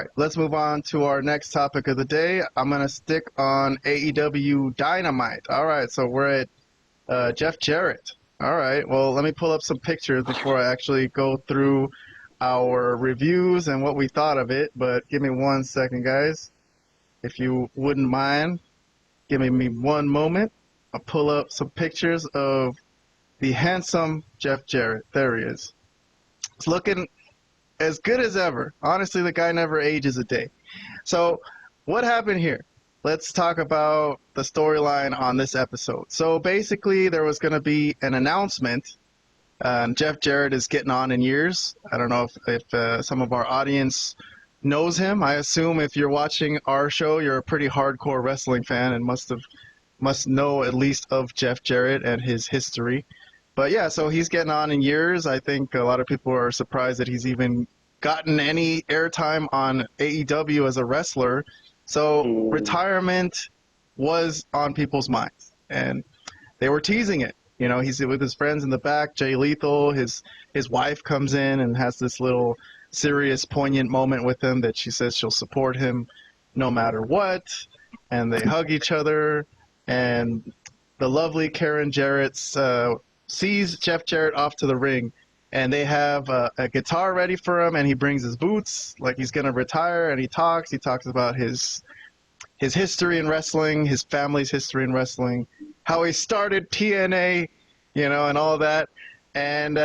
right, let's move on to our next topic of the day. I'm going to stick on AEW Dynamite. All right, so we're at Jeff Jarrett. All right, well, let me pull up some pictures before I actually go through our reviews and what we thought of it. But give me 1 second, guys. If you wouldn't mind, give me 1 moment. I'll pull up some pictures of the handsome Jeff Jarrett. There he is. It's looking as good as ever. Honestly, the guy never ages a day. So what happened here? Let's talk about the storyline on this episode. So basically, there was going to be an announcement. Jeff Jarrett is getting on in years. I don't know if some of our audience knows him. I assume if you're watching our show, you're a pretty hardcore wrestling fan and must know at least of Jeff Jarrett and his history. But yeah, so he's getting on in years. I think a lot of people are surprised that he's even gotten any airtime on AEW as a wrestler. So retirement was on people's minds, and they were teasing it. You know, he's with his friends in the back. Jay Lethal, his wife comes in and has this little serious, poignant moment with him that she says she'll support him no matter what. And they hug each other. And the lovely Karen Jarrett sees Jeff Jarrett off to the ring, and they have a guitar ready for him, and he brings his boots like he's going to retire, and he talks about his history in wrestling, his family's history in wrestling, how he started TNA, you know, and all that. And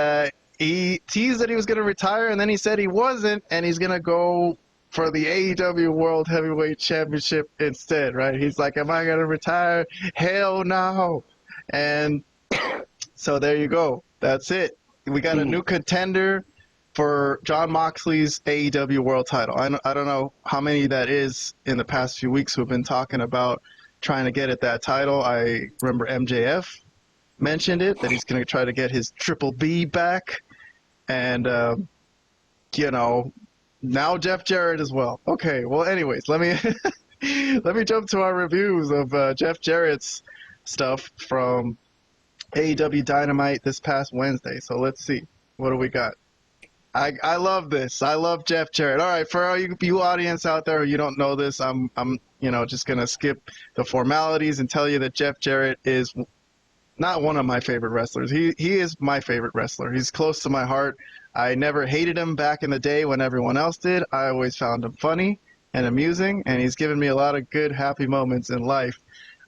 he teased that he was going to retire, and then he said he wasn't, and he's going to go for the AEW World Heavyweight Championship instead, right? He's like, am I going to retire? Hell no. And so there you go. That's it. We got a new contender for Jon Moxley's AEW World title. I don't know how many that is in the past few weeks who have been talking about trying to get at that title. I remember MJF mentioned it, that he's going to try to get his Triple B back. And, you know, now Jeff Jarrett as well. Okay, well, anyways, let me jump to our reviews of Jeff Jarrett's stuff from AEW Dynamite this past Wednesday. So let's see. What do we got? I love this. I love Jeff Jarrett. All right, for all you audience out there who you don't know this, I'm just going to skip the formalities and tell you that Jeff Jarrett is not one of my favorite wrestlers. He is my favorite wrestler. He's close to my heart. I never hated him back in the day when everyone else did. I always found him funny and amusing, and he's given me a lot of good, happy moments in life.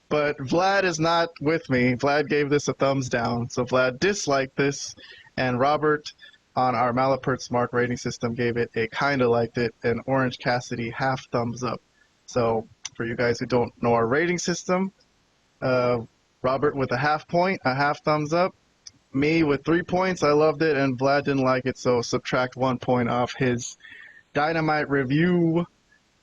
But Vlad is not with me. Vlad gave this a thumbs down. So Vlad disliked this. And Robert, on our Malapert Smark rating system, gave it a kind of liked it. And Orange Cassidy, half thumbs up. So for you guys who don't know our rating system, Robert with a half point, a half thumbs up. Me with 3 points, I loved it. And Vlad didn't like it, so subtract 1 point off his Dynamite review.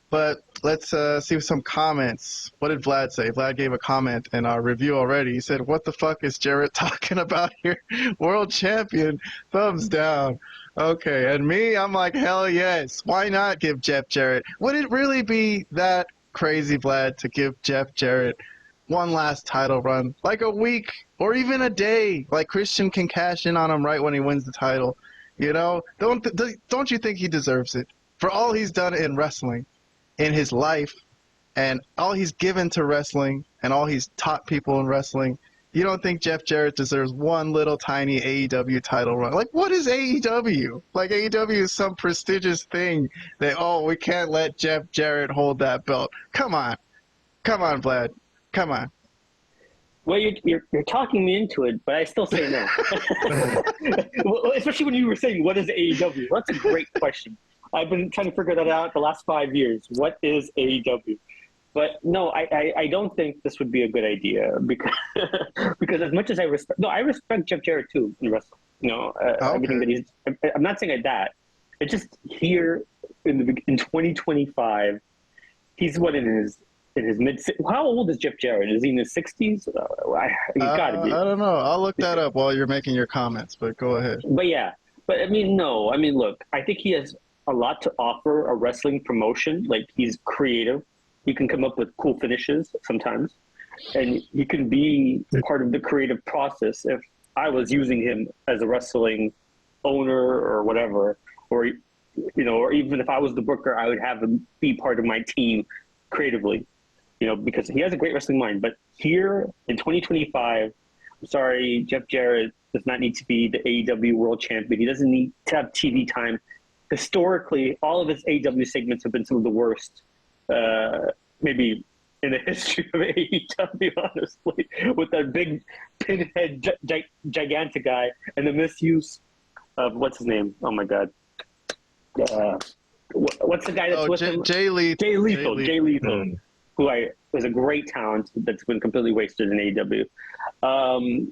But let's see some comments. What did Vlad say? Vlad gave a comment in our review already. He said, what the fuck is Jarrett talking about here? World champion, thumbs down. Okay, and me, I'm like, hell yes. Why not give Jeff Jarrett? Would it really be that crazy, Vlad, to give Jeff Jarrett one last title run? Like a week or even a day. Like Christian can cash in on him right when he wins the title. You know, don't you think he deserves it? For all he's done in wrestling, in his life, and all he's given to wrestling, and all he's taught people in wrestling, you don't think Jeff Jarrett deserves one little tiny AEW title run? Like, what is AEW? Like, AEW is some prestigious thing that, we can't let Jeff Jarrett hold that belt. Come on, Vlad. Come on. Well, you're talking me into it, but I still say no. Well, especially when you were saying, what is AEW? That's a great question. I've been trying to figure that out the last 5 years. What is AEW? But no, I don't think this would be a good idea because as much as I respect Jeff Jarrett too in wrestling. You know, everything that he's. I'm not saying that. It's just here in 2025, he's in his mid. How old is Jeff Jarrett? Is he in his 60s? He's gotta be. I don't know. I'll look that up while you're making your comments. But go ahead. But yeah, look, I think he has a lot to offer a wrestling promotion. Like, he's creative. He can come up with cool finishes sometimes. And he can be part of the creative process. If I was using him as a wrestling owner or whatever, or or even if I was the booker, I would have him be part of my team creatively, because he has a great wrestling mind. But here in 2025, I'm sorry, Jeff Jarrett does not need to be the AEW World Champion. He doesn't need to have TV time. Historically, all of his AEW segments have been some of the worst, maybe in the history of AEW, honestly, with that big pinhead, gigantic guy and the misuse of, what's his name? Oh, my God. What's the guy that's with him? Jay Lethal. Jay Lethal, who was a great talent that's been completely wasted in AEW.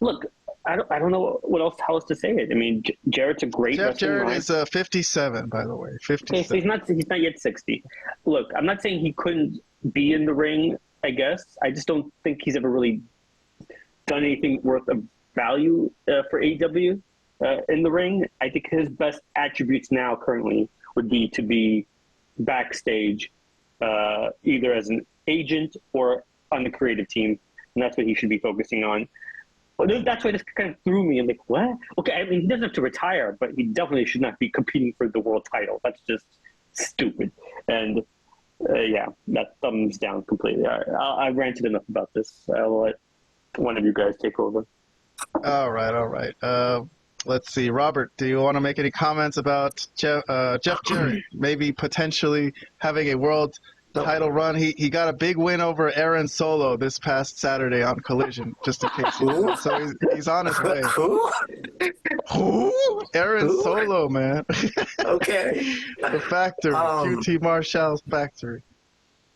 Look, I don't know how else to say it. I mean, Jarrett's a great Jeff wrestling Jarrett mind. is 57, by the way. 57. Okay, so he's not yet 60. Look, I'm not saying he couldn't be in the ring, I guess. I just don't think he's ever really done anything worth of value for AEW in the ring. I think his best attributes now currently would be to be backstage, either as an agent or on the creative team, and that's what he should be focusing on. Well, that's why this kind of threw me. I'm like, what? Okay, I mean, he doesn't have to retire, but he definitely should not be competing for the world title. That's just stupid. And yeah, that thumbs down completely. I ranted enough about this. I'll let one of you guys take over. All right. Let's see. Robert, do you want to make any comments about Jeff Jarrett maybe potentially having a world title run? He got a big win over Aaron Solo this past Saturday on Collision, just in case. So he's on his way. Who? Aaron Solo, man. Okay. The Factory. QT Marshall's Factory.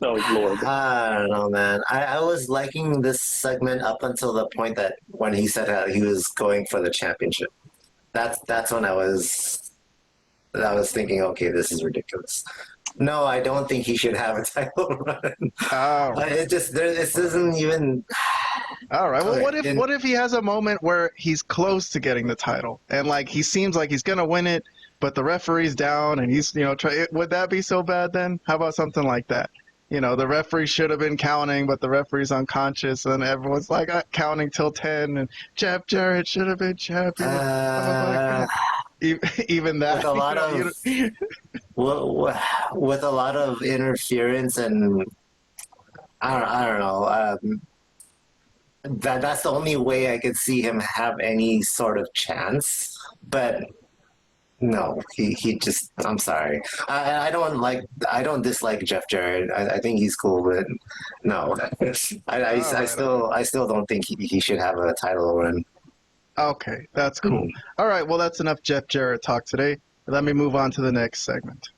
Oh, Lord. I don't know, man. I was liking this segment up until the point that when he said how he was going for the championship. That's when I was thinking, okay, this is ridiculous. No, I don't think he should have a title run. Oh. This isn't even. All right. Well, what if he has a moment where he's close to getting the title and like he seems like he's gonna win it, but the referee's down and he's would that be so bad then? How about something like that? The referee should have been counting, but the referee's unconscious, and everyone's like counting till 10, and Jeff Jarrett should have been champion. Even that. With a lot of with a lot of interference, and I don't know. That's the only way I could see him have any sort of chance, but. No, he just. I'm sorry. I don't dislike Jeff Jarrett. I think he's cool, but no, I still don't think he should have a title run. Okay, that's cool. All right, well that's enough Jeff Jarrett talk today. Let me move on to the next segment.